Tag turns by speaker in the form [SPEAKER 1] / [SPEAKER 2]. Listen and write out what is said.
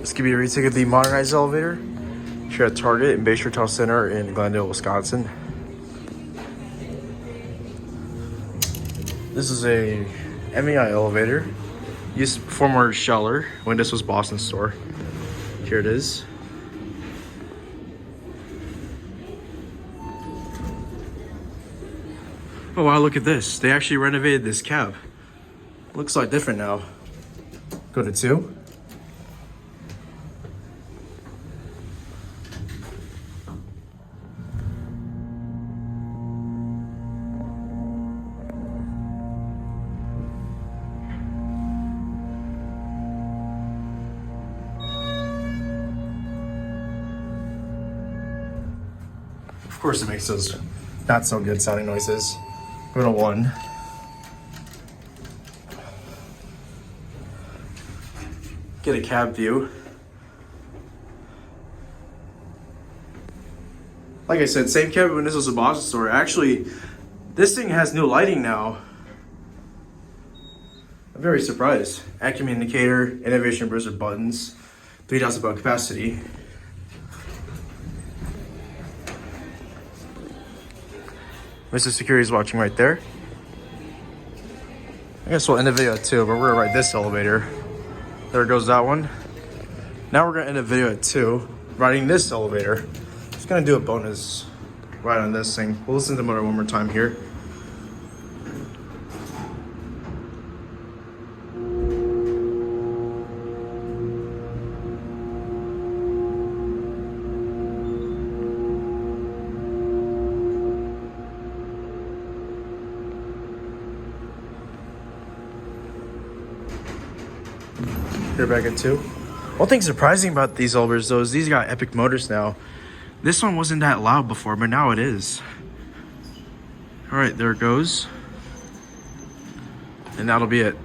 [SPEAKER 1] This could be a retake of the modernized elevator here at Target in Bayshore Town Center in Glendale, Wisconsin. This is a MEI elevator used former S.Heller when this was Boston store. Here it is. Oh wow, look at this. They actually renovated this cab. Looks like different now. Go to 2. Of course it makes those not so good sounding noises. Go to 1. Get a cab view. Like I said, same cab when this was a Boston store. Actually, this thing has new lighting now. I'm very surprised. Acumen indicator, innovation Bruiser buttons, 3,000 baud capacity. Mr. Security is watching right there. I guess we'll end the video at 2, but we're gonna ride this elevator. There goes that one. Now we're gonna end the video at 2, riding this elevator. Just gonna do a bonus ride on this thing. We'll listen to the motor one more time here. Here back at 2. One thing surprising about these elevators though is these got epic motors now. This one wasn't that loud before, but now it is. All right, there it goes. And that'll be it.